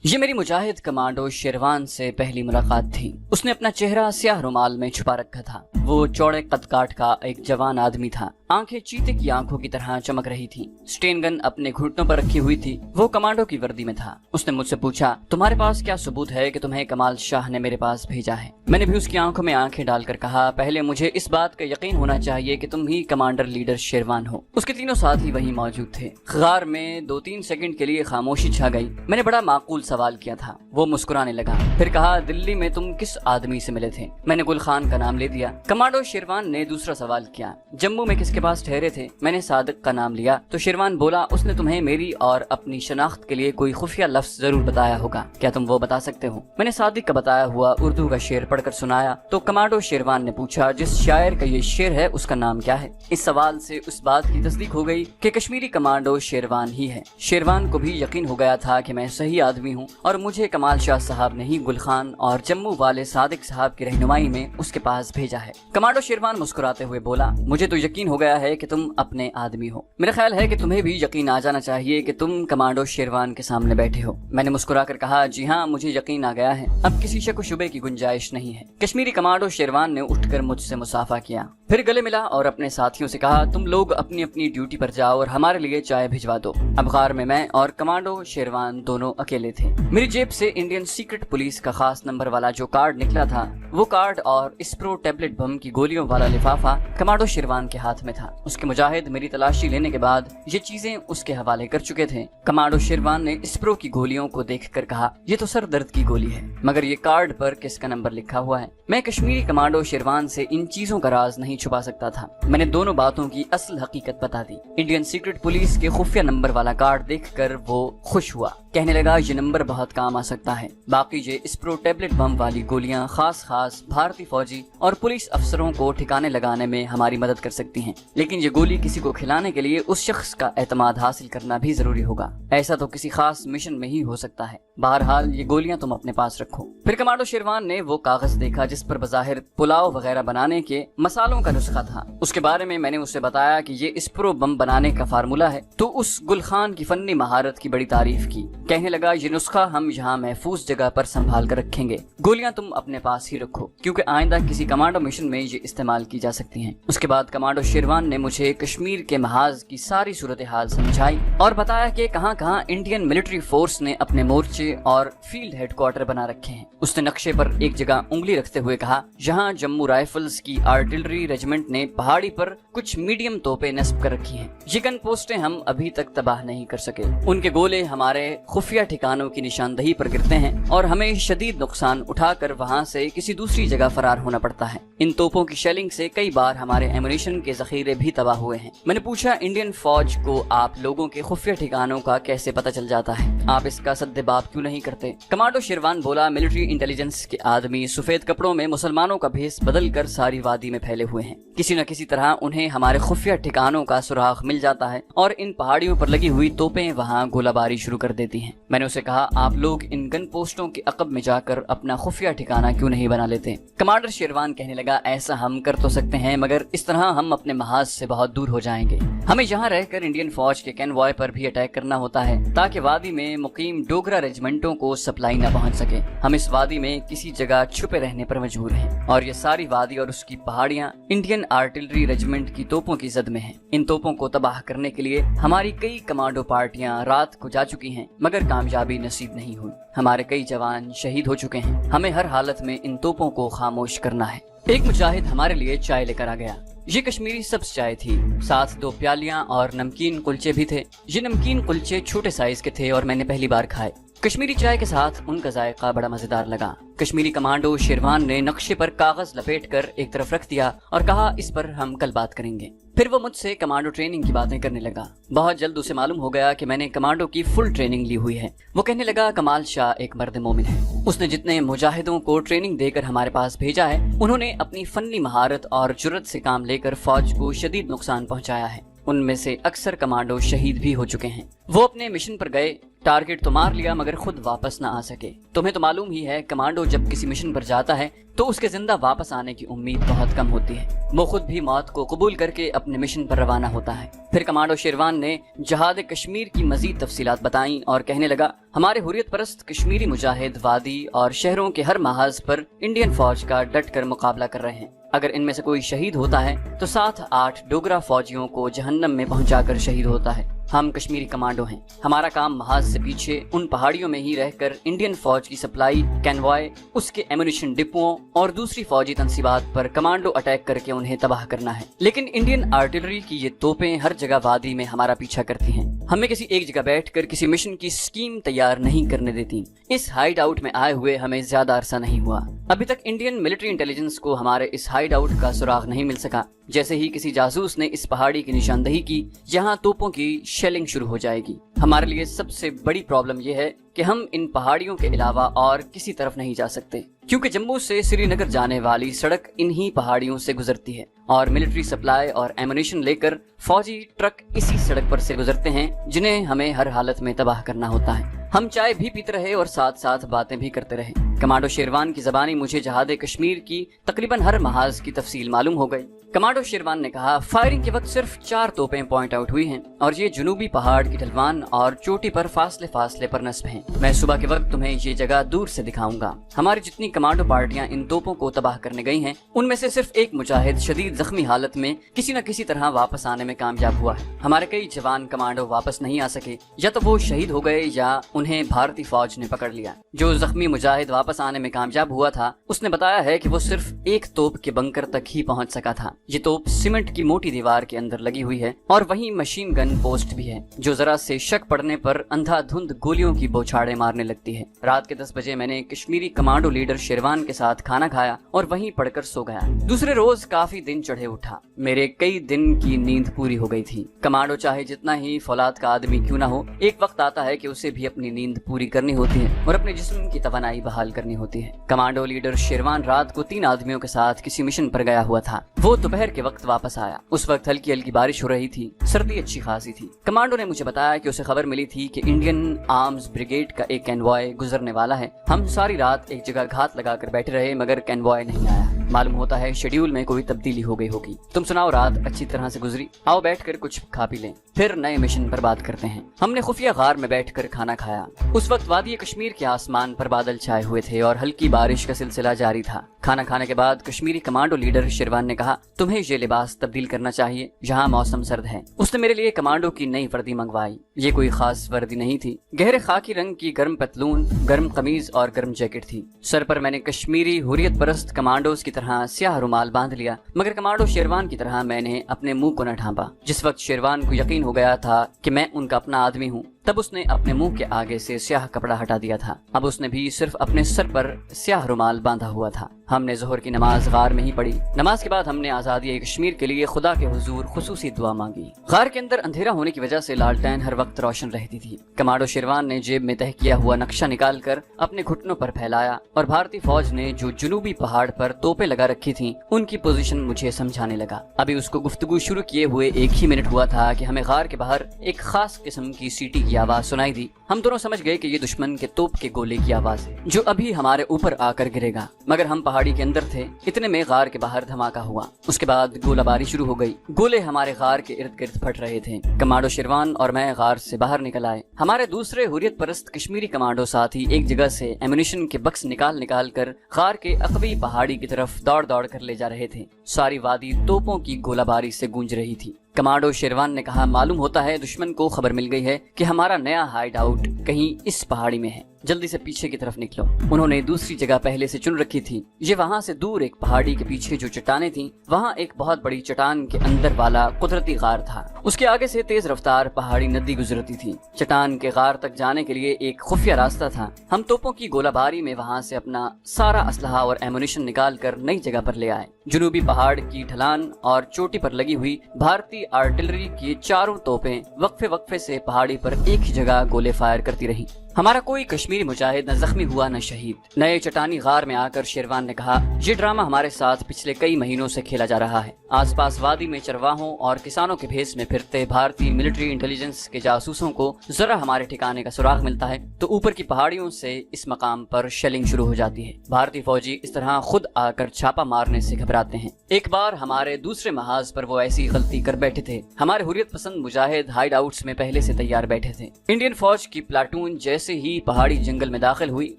ये मेरी मुजाहिद कमांडो शेरवान से पहली मुलाकात थी। उसने अपना चेहरा स्याह रुमाल में छुपा रखा था। वो चौड़े कद काठ का एक जवान आदमी था। आंखें चीते की आंखों की तरह चमक रही थी। स्टेन गन अपने घुटनों पर रखी हुई थी। वो कमांडो की वर्दी में था। उसने मुझसे पूछा, तुम्हारे पास क्या सबूत है कि तुम्हें कमाल शाह ने मेरे पास भेजा है? मैंने भी उसकी आंखों में आंखें डालकर कहा, पहले मुझे इस बात का यकीन होना चाहिए कि तुम ही कमांडर लीडर शेरवान हो। उसके तीनों साथी वहीं मौजूद थे। गार में 2-3 सेकंड के लिए खामोशी छा गई। मैंने बड़ा माकूल सवाल किया था। वो मुस्कुराने लगा, फिर कहा, दिल्ली में तुम किस आदमी से मिले थे? मैंने गुल खान का नाम ले दिया। कमांडो शेरवान ने दूसरा सवाल किया, जम्मू में किसके पास ठहरे थे? मैंने सादिक का नाम लिया तो शेरवान बोला, उसने तुम्हें मेरी और अपनी शनाख्त के लिए कोई खुफिया लफ्ज जरूर बताया होगा, क्या तुम वो बता सकते हो? मैंने सादिक का बताया हुआ उर्दू का शेर पढ़कर सुनाया तो कमांडो शेरवान ने पूछा, जिस शायर का ये शेर है उसका नाम क्या है? इस सवाल से उस बात की तस्दीक हो गई कि कश्मीरी कमांडो शेरवान ही है। शेरवान को भी यकीन हो गया था कि मैं सही आदमी हूँ और मुझे कमाल शाह साहब ने ही गुल खान और जम्मू वाले सादिक साहब की रहनुमाई में उसके पास भेजा है। कमांडो शेरवान मुस्कुराते हुए बोला, मुझे तो यकीन हो गया है कि तुम अपने आदमी हो। मेरा ख्याल है कि तुम्हें भी यकीन आ जाना चाहिए कि तुम कमांडो शेरवान के सामने बैठे हो। मैंने मुस्कुराकर कहा, जी हाँ, मुझे यकीन आ गया है। अब किसी शक व शुबे की गुंजाइश नहीं है। कश्मीरी कमांडो शेरवान ने उठकर मुझसे मुसाफा किया, फिर गले मिला और अपने साथियों से कहा, तुम लोग अपनी अपनी ड्यूटी पर जाओ और हमारे लिए चाय भिजवा दो। अब गार में मैं और कमांडो शेरवान दोनों अकेले थे। मेरी जेब से इंडियन सीक्रेट पुलिस का खास नंबर वाला जो कार्ड निकला था, वो कार्ड और स्प्रो टैबलेट बम की गोलियों वाला लिफाफा कमांडो शेरवान के हाथ में था। उसके मुजाहिद मेरी तलाशी लेने के बाद ये चीजें उसके हवाले कर चुके थे। कमांडो शेरवान ने स्प्रो की गोलियों को देखकर कहा, ये तो सर दर्द की गोली है, मगर ये कार्ड पर किसका नंबर लिखा हुआ है? मैं कश्मीरी कमांडो शेरवान से इन चीजों का राज नहीं छुपा सकता था। मैंने दोनों बातों की असल हकीकत बता दी। इंडियन सीक्रेट पुलिस के खुफिया नंबर वाला कार्ड देखकर वो खुश हुआ, कहने लगा, ये नंबर बहुत काम आ सकता है। बाकी ये स्प्रो टैबलेट बम वाली गोलियां खास भारतीय फौजी और पुलिस अफसरों को ठिकाने लगाने में हमारी मदद कर सकती हैं, लेकिन ये गोली किसी को खिलाने के लिए उस शख्स का एतमाद हासिल करना भी जरूरी होगा। ऐसा तो किसी खास मिशन में ही हो सकता है। बहरहाल ये गोलियां तुम अपने पास रखो। फिर कमांडो शेरवान ने वो कागज देखा जिस पर बज़ाहिर पुलाव वगैरह बनाने के मसालों का नुस्खा था। उसके बारे में मैंने उसे बताया कि ये स्प्रो बम बनाने का फार्मूला है, तो उस गुल खान की फन्नी महारत की बड़ी तारीफ की। कहने लगा, ये नुस्खा हम यहाँ महफूज जगह पर संभाल कर रखेंगे। गोलियां तुम अपने पास ही रखो, क्योंकि आइंदा किसी कमांडो मिशन में ये इस्तेमाल की जा सकती हैं। उसके बाद कमांडो शेरवान ने मुझे कश्मीर के महाज की सारी सूरत हाल समझाई और बताया कि कहां-कहां इंडियन मिलिट्री फोर्स ने अपने मोर्चे और फील्ड हेडक्वार्टर बना रखे हैं। उसने नक्शे पर एक जगह उंगली रखते हुए कहा, जहां जम्मू राइफल्स की आर्टिलरी रेजिमेंट ने पहाड़ी पर कुछ मीडियम तोपें नस्ब कर रखी हैं। ये गन पोस्टें हम अभी तक तबाह नहीं कर सके। उनके गोले हमारे खुफिया ठिकानों की निशानदही पर गिरते हैं और हमें शदीद नुकसान उठाकर वहां से किसी दूसरी जगह फरार होना पड़ता है। इन तोपों की शेलिंग से कई बार हमारे एमुनेशन के जखीरे भी तबाह हुए हैं। मैंने पूछा, इंडियन फौज को आप लोगों के खुफिया ठिकानों का कैसे पता चल जाता है? आप इसका सद्देबाब क्यों नहीं करते? कमांडो शेरवान बोला, मिलिट्री इंटेलिजेंस के आदमी सफेद कपड़ों में मुसलमानों का भेस बदल कर सारी वादी में फैले हुए हैं। किसी न किसी तरह उन्हें हमारे खुफिया ठिकानों का सुराग मिल जाता है और इन पहाड़ियों पर लगी हुई तोपें वहाँ गोलाबारी शुरू कर देती हैं। मैंने उसे कहा, आप लोग इन गन पोस्टों के अकब में जाकर अपना खुफिया ठिकाना क्यों नहीं बना लेते? कमांडर शेरवान कहने लगा, ऐसा हम कर तो सकते हैं, मगर इस तरह हम अपने महाज से बहुत दूर हो जाएंगे। हमें यहाँ रहकर इंडियन फौज के कैनवॉय पर भी अटैक करना होता है ताकि वादी में मुकीम डोगरा रेजिमेंटों को सप्लाई न पहुँच सके। हम इस वादी में किसी जगह छुपे रहने पर मजबूर हैं और ये सारी वादी और उसकी पहाड़ियाँ इंडियन आर्टिलरी रेजिमेंट की तोपों की जद में हैं। इन तोपों को तबाह करने के लिए हमारी कई कमांडो पार्टियां रात को जा चुकी हैं, मगर कामयाबी नसीब नहीं हुई। हमारे कई जवान शहीद हो चुके हैं। हमें हर हालत में इन तोपों को खामोश करना है। एक मुजाहिद हमारे लिए चाय लेकर आ गया। ये कश्मीरी सब्ज चाय थी, साथ 2 प्यालियां और नमकीन कुलचे भी थे। ये नमकीन कुलचे छोटे साइज के थे और मैंने पहली बार खाए। कश्मीरी चाय के साथ उनका जायका बड़ा मजेदार लगा। कश्मीरी कमांडो शेरवान ने नक्शे पर कागज लपेटकर एक तरफ रख दिया और कहा, इस पर हम कल बात करेंगे। फिर वो मुझसे कमांडो ट्रेनिंग की बातें करने लगा। बहुत जल्द उसे मालूम हो गया कि मैंने कमांडो की फुल ट्रेनिंग ली हुई है। वो कहने लगा, कमाल शाह एक मर्द मोमिन है। उसने जितने मुजाहिदों को ट्रेनिंग देकर हमारे पास भेजा है, उन्होंने अपनी फन्नी महारत और जुर्रत से काम लेकर फौज को शदीद नुकसान पहुंचाया है। उनमें से अक्सर कमांडो शहीद भी हो चुके हैं। वो अपने मिशन पर गए टारगेट तो मार लिया मगर खुद वापस ना आ सके। तुम्हें तो मालूम ही है, कमांडो जब किसी मिशन पर जाता है तो उसके जिंदा वापस आने की उम्मीद बहुत कम होती है। वो खुद भी मौत को कबूल करके अपने मिशन पर रवाना होता है। फिर कमांडो शेरवान ने जहाद कश्मीर की मजीद तफसीलात बताई और कहने लगा, हमारे हुर्रियत परस्त कश्मीरी मुजाहिद वादी और शहरों के हर महाज पर इंडियन फौज का डट कर मुकाबला कर रहे हैं। अगर इनमें से कोई शहीद होता है तो 7-8 डोगरा फौजियों को जहन्नम में पहुंचाकर शहीद होता है। हम कश्मीरी कमांडो हैं। हमारा काम महाज से पीछे उन पहाड़ियों में ही रहकर इंडियन फौज की सप्लाई, कैनवॉय, उसके एमुनिशन डिपोओं और दूसरी फौजी तंसीबात पर कमांडो अटैक करके उन्हें तबाह करना है। लेकिन इंडियन आर्टिलरी की ये तोपें हर जगह वादी में हमारा पीछा करती हैं। हमें किसी एक जगह बैठकर किसी मिशन की स्कीम तैयार नहीं करने देती। इस हाइड आउट में आए हुए हमें ज्यादा अरसा नहीं हुआ। अभी तक इंडियन मिलिट्री इंटेलिजेंस को हमारे इस हाइड आउट का सुराग नहीं मिल सका। जैसे ही किसी जासूस ने इस पहाड़ी की निशानदही की, यहाँ तोपों की शेलिंग शुरू हो जाएगी। हमारे लिए सबसे बड़ी प्रॉब्लम यह है कि हम इन पहाड़ियों के अलावा और किसी तरफ नहीं जा सकते, क्योंकि जम्मू से श्रीनगर जाने वाली सड़क इन्हीं पहाड़ियों से गुजरती है और मिलिट्री सप्लाई और एमुनिशन लेकर फौजी ट्रक इसी सड़क पर से गुजरते हैं, जिन्हें हमें हर हालत में तबाह करना होता है। हम चाय भी पीते रहे और साथ साथ बातें भी करते रहे। कमांडो शेरवान की ज़बानी मुझे जहाद कश्मीर की तकरीबन हर महाज की तफसील मालूम हो गई। कमांडो शेरवान ने कहा, फायरिंग के वक्त सिर्फ 4 तोपें पॉइंट आउट हुई हैं और ये जुनूबी पहाड़ की ढलवान और चोटी पर फासले फासले पर नस्ब हैं। मैं सुबह के वक्त तुम्हें ये जगह दूर से दिखाऊंगा। हमारी जितनी कमांडो पार्टियां इन तोपों को तबाह करने गई हैं, उनमें से सिर्फ एक मुजाहिद शदीद जख्मी हालत में किसी न किसी तरह वापस आने में कामयाब हुआ है। हमारे कई जवान कमांडो वापस नहीं आ सके, या तो वो शहीद हो गए या उन्हें भारतीय फौज ने पकड़ लिया। जो जख्मी मुजाहिद वापस आने में कामयाब हुआ था, उसने बताया है कि वो सिर्फ एक तोप के बंकर तक ही पहुंच सका था। ये तोप सीमेंट की मोटी दीवार के अंदर लगी हुई है और वहीं मशीन गन पोस्ट भी है, जो जरा से शक पड़ने पर अंधाधुंध गोलियों की बौछारें मारने लगती है। रात के 10 बजे मैंने कश्मीरी कमांडो लीडर शेरवान के साथ खाना खाया और वहीं पड़कर सो गया। दूसरे रोज काफी दिन चढ़े उठा। मेरे कई दिन की नींद पूरी हो गई थी। कमांडो चाहे जितना ही फौलाद का आदमी क्यों ना हो, एक वक्त आता है कि उसे भी अपनी नींद पूरी करनी होती है और अपने जिस्म की तवानाई बहाल करनी होती है। कमांडो लीडर शेरवान रात को 3 आदमियों के साथ किसी मिशन पर गया हुआ था। वो दोपहर के वक्त वापस आया। उस वक्त हल्की हल्की बारिश हो रही थी, सर्दी अच्छी खासी थी। कमांडो ने मुझे बताया कि उसे खबर मिली थी कि इंडियन आर्म्स ब्रिगेड का एक कैनवॉय गुजरने वाला है। हम सारी रात एक जगह घात लगाकर बैठे रहे मगर कैनवॉय नहीं आया। मालूम होता है शेड्यूल में कोई तब्दीली हो गई होगी। तुम सुनाओ, रात अच्छी तरह से गुजरी? आओ बैठकर कुछ खा पी लें, फिर नए मिशन पर बात करते हैं। हमने खुफिया गार में बैठकर खाना खाया। उस वक्त वादी कश्मीर के आसमान पर बादल छाए हुए थे और हल्की बारिश का सिलसिला जारी था। खाना खाने के बाद कश्मीरी कमांडो लीडर शेरवान ने कहा, तुम्हें ये लिबास तब्दील करना चाहिए, यहाँ मौसम सर्द है। उसने मेरे लिए कमांडो की नई वर्दी मंगवाई। ये कोई खास वर्दी नहीं थी। गहरे खाकी रंग की गर्म पतलून, गर्म कमीज और गर्म जैकेट थी। सर पर मैंने कश्मीरी हुर्रियत परस्त कमांडोज की तरह स्याह रुमाल बांध लिया, मगर कमांडो शेरवान की तरह मैंने अपने मुंह को न ढांपा। जिस वक्त शेरवान को यकीन हो गया था कि मैं उनका अपना आदमी हूँ, तब उसने अपने मुंह के आगे से स्याह कपड़ा हटा दिया था। अब उसने भी सिर्फ अपने सर पर स्याह रुमाल बांधा हुआ था। हमने जोहर की नमाज गार में ही पढ़ी। नमाज के बाद हमने आजादी कश्मीर के लिए खुदा के हुजूर खुसूसी दुआ मांगी। गार के अंदर अंधेरा होने की वजह से लालटेन हर वक्त रोशन रहती थी। कमांडो शेरवान ने जेब में तह किया हुआ नक्शा निकाल कर अपने घुटनों पर फैलाया और भारतीय फौज ने जो जुनूबी पहाड़ पर तोपें लगा रखी थी, उनकी पोजीशन मुझे समझाने लगा। अभी उसको गुफ्तगू शुरू किए हुए 1 ही मिनट हुआ था कि हमें गार के बाहर एक खास किस्म की सीटी की आवाज सुनाई दी। हम दोनों समझ गए कि ये दुश्मन के तोप के गोले की आवाज है, जो अभी हमारे ऊपर आकर गिरेगा। मगर हम पहाड़ी के अंदर थे। इतने में गार के बाहर धमाका हुआ। उसके बाद गोलाबारी शुरू हो गई। गोले हमारे गार के इर्द गिर्द फट रहे थे। कमांडो शेरवान और मैं गार से बाहर निकल आए। हमारे दूसरे हुर्रियत परस्त कश्मीरी कमांडो साथी एक जगह से एमुनिशन के बक्स निकाल कर गार के अकबी पहाड़ी की तरफ दौड़ दौड़ कर ले जा रहे थे। सारी वादी तोपों की गोलाबारी से गूंज रही थी। कमांडो शेरवान ने कहा, मालूम होता है दुश्मन को खबर मिल गई है कि हमारा नया हाइड आउट कहीं इस पहाड़ी में है। जल्दी से पीछे की तरफ निकलो। उन्होंने दूसरी जगह पहले से चुन रखी थी। ये वहाँ से दूर एक पहाड़ी के पीछे जो चट्टानें थीं, वहाँ एक बहुत बड़ी चट्टान के अंदर वाला कुदरती गार था। उसके आगे से तेज रफ्तार पहाड़ी नदी गुजरती थी। चट्टान के गार तक जाने के लिए एक खुफिया रास्ता था। हम तोपों की गोलाबारी में वहाँ से अपना सारा असलहा और एमुनिशन निकाल कर नई जगह पर ले आए। जुनूबी पहाड़ की ढलान और चोटी पर लगी हुई भारतीय आर्टिलरी की 4 तोपें वक्फे वक्फे से पहाड़ी पर एक ही जगह गोले फायर करती रही। हमारा कोई कश्मीरी मुजाहिद न जख्मी हुआ न शहीद। नए चटानी गार में आकर शेरवान ने कहा, ये ड्रामा हमारे साथ पिछले कई महीनों से खेला जा रहा है। आसपास वादी में चरवाहों और किसानों के भेष में फिरते भारतीय मिलिट्री इंटेलिजेंस के जासूसों को जरा हमारे ठिकाने का सुराग मिलता है तो ऊपर की पहाड़ियों से इस मकाम पर शेलिंग शुरू हो जाती है। भारतीय फौजी इस तरह खुद आकर छापा मारने से घबराते हैं। एक बार हमारे दूसरे महाज पर वो ऐसी गलती कर बैठे थे। हमारे हुर्रियत पसंद मुजाहिद हाइड आउट्स में पहले से तैयार बैठे थे। इंडियन फौज की प्लाटून जैसे ही पहाड़ी जंगल में दाखिल हुई,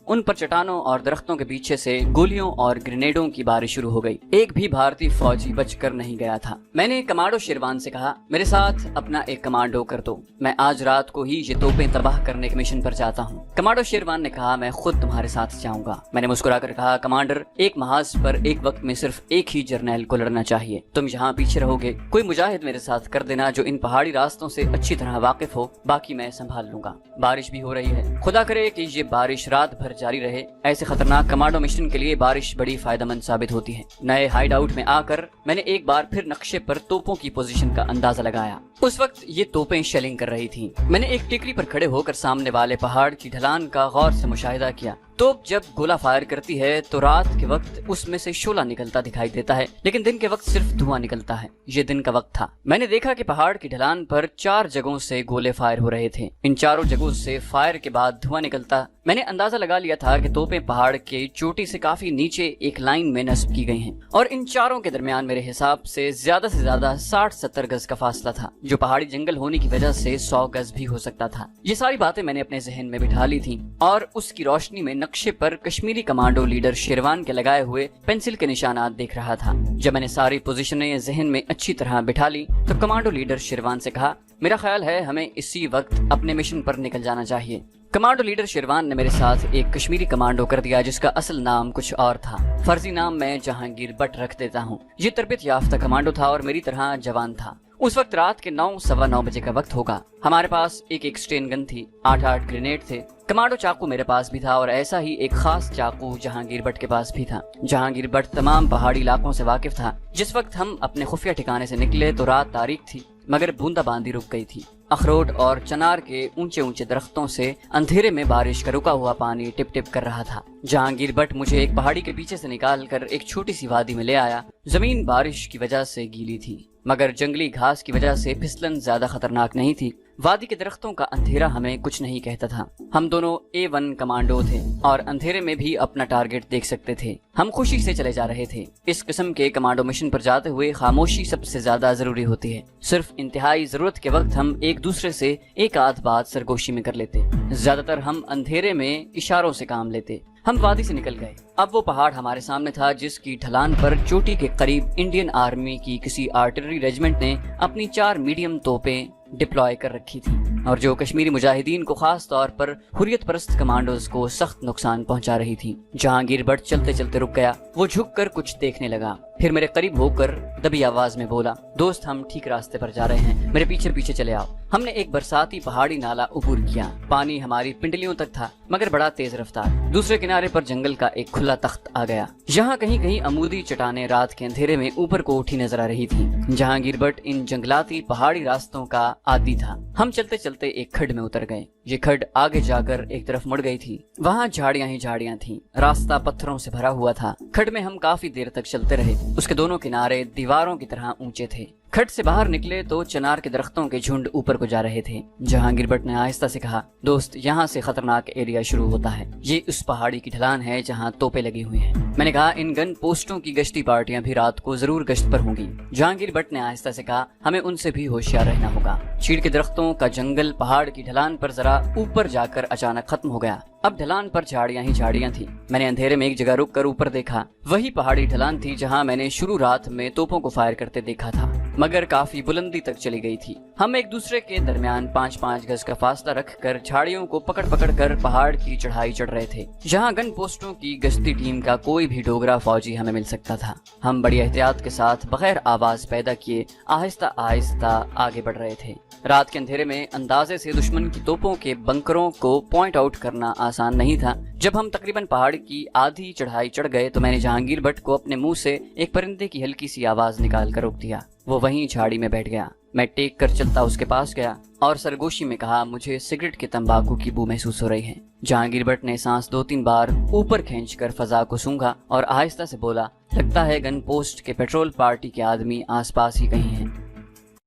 उन पर चट्टानों और दरख्तों के पीछे से गोलियों और ग्रेनेडों की बारिश शुरू हो गई। एक भी भारतीय फौजी बचकर नहीं गया था। मैंने कमांडो शेरवान से कहा, मेरे साथ अपना एक कमांडो कर दो, मैं आज रात को ही ये तोपें तबाह करने के मिशन पर जाता हूँ। कमांडो शेरवान ने कहा, मैं खुद तुम्हारे साथ जाऊंगा। मैंने मुस्कुराकर कहा, कमांडर, एक महाज पर एक वक्त में सिर्फ एक ही जर्नैल को लड़ना चाहिए। तुम यहाँ पीछे रहोगे, कोई मुजाहिद मेरे साथ कर देना जो इन पहाड़ी रास्तों से अच्छी तरह वाकिफ हो, बाकी मैं संभाल लूंगा। बारिश भी हो रही है, खुदा करे कि ये बारिश रात भर जारी रहे। ऐसे खतरनाक कमांडो मिशन के लिए बारिश बड़ी फायदेमंद साबित होती है। नए हाइड आउट में आकर मैंने एक बार फिर नक्शे पर तोपों की पोजीशन का अंदाजा लगाया। उस वक्त ये तोपें शेलिंग कर रही थीं। मैंने एक टेकरी पर खड़े होकर सामने वाले पहाड़ की ढलान का गौर से मुशाहिदा किया। तोप जब गोला फायर करती है तो रात के वक्त उसमें से शोला निकलता दिखाई देता है, लेकिन दिन के वक्त सिर्फ धुआं निकलता है। ये दिन का वक्त था। मैंने देखा कि पहाड़ की ढलान पर 4 जगहों से गोले फायर हो रहे थे। इन चारों जगहों से फायर के बाद धुआं निकलता। मैंने अंदाजा लगा लिया था कि तोपें पहाड़ के चोटी से काफी नीचे एक लाइन में नस्ब की गई हैं और इन चारों के दरमियान मेरे हिसाब से ज्यादा 60-70 गज का फासला था, जो पहाड़ी जंगल होने की वजह से 100 गज भी हो सकता था। ये सारी बातें मैंने अपने जहन में बिठा ली थी और उसकी रोशनी में नक्शे पर कश्मीरी कमांडो लीडर शेरवान के लगाए हुए पेंसिल के निशानात देख रहा था। जब मैंने सारी पोजीशनें जहन में अच्छी तरह बिठा ली तो कमांडो लीडर शेरवान से कहा, मेरा ख्याल है हमें इसी वक्त अपने मिशन पर निकल जाना चाहिए। कमांडो लीडर शेरवान ने मेरे साथ एक कश्मीरी कमांडो कर दिया जिसका असल नाम कुछ और था। फर्जी नाम मैं जहांगीर बट रख देता हूँ। ये तरबियत याफ्ता कमांडो था और मेरी तरह जवान था। उस वक्त रात के 9-9:15 बजे का वक्त होगा। हमारे पास एक स्टेन गन थी, 8-8 ग्रेनेड थे। कमांडो चाकू मेरे पास भी था और ऐसा ही एक खास चाकू जहांगीर बट के पास भी था। जहांगीर बट तमाम पहाड़ी इलाकों से वाकिफ था। जिस वक्त हम अपने खुफिया ठिकाने से निकले तो रात तारीख थी, मगर बूंदाबांदी रुक गई थी। अखरोट और चनार के ऊंचे ऊंचे दरख्तों से अंधेरे में बारिश का रुका हुआ पानी टिप टिप कर रहा था। जहांगीर बट मुझे एक पहाड़ी के पीछे से निकाल कर एक छोटी सी वादी में ले आया। जमीन बारिश की वजह से गीली थी, मगर जंगली घास की वजह से फिसलन ज्यादा खतरनाक नहीं थी। वादी के दरख्तों का अंधेरा हमें कुछ नहीं कहता था। हम दोनों A1 कमांडो थे और अंधेरे में भी अपना टारगेट देख सकते थे। हम खुशी से चले जा रहे थे। इस किस्म के कमांडो मिशन पर जाते हुए खामोशी सबसे ज्यादा जरूरी होती है। सिर्फ इंतहाई जरूरत के वक्त हम एक दूसरे से एक आध बात सरगोशी में कर लेते। ज्यादातर हम अंधेरे में इशारों से काम लेते। हम वादी से निकल गए। अब वो पहाड़ हमारे सामने था जिसकी ढलान पर चोटी के करीब इंडियन आर्मी की किसी आर्टिलरी रेजिमेंट ने अपनी 4 मीडियम तोपें डिप्लॉय कर रखी थी और जो कश्मीरी मुजाहिदीन को खास तौर पर हुर्रियत परस्त कमांडोज को सख्त नुकसान पहुंचा रही थी। जहांगीर बट चलते चलते रुक गया। वो झुककर कुछ देखने लगा, फिर मेरे करीब होकर दबी आवाज में बोला, दोस्त हम ठीक रास्ते पर जा रहे हैं, मेरे पीछे पीछे चले आओ। हमने एक बरसाती पहाड़ी नाला अबूर किया। पानी हमारी पिंडलियों तक था, मगर बड़ा तेज रफ्तार। दूसरे किनारे पर जंगल का एक खुला तख्त आ गया। यहाँ कहीं कहीं अमूदी चट्टानें रात के अंधेरे में ऊपर को उठी नजर आ रही थी। जहांगीर बट इन जंगलाती पहाड़ी रास्तों का आदी था। हम चलते चलते एक खड्ड में उतर गए। ये खड्ड आगे जाकर एक तरफ मुड़ गई थी। वहाँ झाड़ियां ही झाड़ियां थीं। रास्ता पत्थरों से भरा हुआ था। खड्ड में हम काफी देर तक चलते रहे। उसके दोनों किनारे दीवारों की तरह ऊंचे थे। खड्ड से बाहर निकले तो चनार के दरख्तों के झुंड ऊपर को जा रहे थे। जहांगीर बट ने आहिस्ता से कहा, दोस्त यहाँ से खतरनाक एरिया शुरू होता है। ये उस पहाड़ी की ढलान है जहाँ तोपें लगी हुई हैं। मैंने कहा, इन गन पोस्टों की गश्ती पार्टियां भी रात को जरूर गश्त पर होंगी। जहांगीर बट ने आहिस्ता से कहा, हमें उनसे भी होशियार रहना होगा। चीड़ के दरख्तों का जंगल पहाड़ की ढलान पर जरा ऊपर जाकर अचानक खत्म हो गया। अब ढलान पर झाड़ियां ही झाड़ियां थी। मैंने अंधेरे में एक जगह रुक कर ऊपर देखा। वही पहाड़ी ढलान थी जहां मैंने शुरू रात में तोपों को फायर करते देखा था, मगर काफी बुलंदी तक चली गई थी। हम एक दूसरे के दरमियान 5-5 गज का फासला रखकर झाड़ियों को पकड़ पकड़ कर पहाड़ की चढ़ाई चढ़ रहे थे, जहां गन पोस्टों की गश्ती टीम का कोई भी डोगरा फौजी हमें मिल सकता था। हम बड़ी एहतियात के साथ बगैर आवाज पैदा किए आहिस्ता आहिस्ता आगे बढ़ रहे थे। रात के अंधेरे में अंदाजे से दुश्मन की तोपों के बंकरों को पॉइंट आउट करना आसान नहीं था। जब हम तकरीबन पहाड़ की आधी चढ़ाई चढ़ गए तो मैंने जहांगीर भट्ट को अपने मुंह से एक परिंदे की हल्की सी आवाज निकाल कर रोक दिया। वो वहीं झाड़ी में बैठ गया। मैं टेक कर चलता उसके पास गया और सरगोशी में कहा, मुझे सिगरेट के तंबाकू की बू महसूस हो रही है। जहांगीर भट्ट ने सांस 2-3 बार ऊपर खींचकर फजा को सूंघा और आहिस्ता से बोला, लगता है गन पोस्ट के पेट्रोल पार्टी के आदमी आसपास ही कहीं हैं।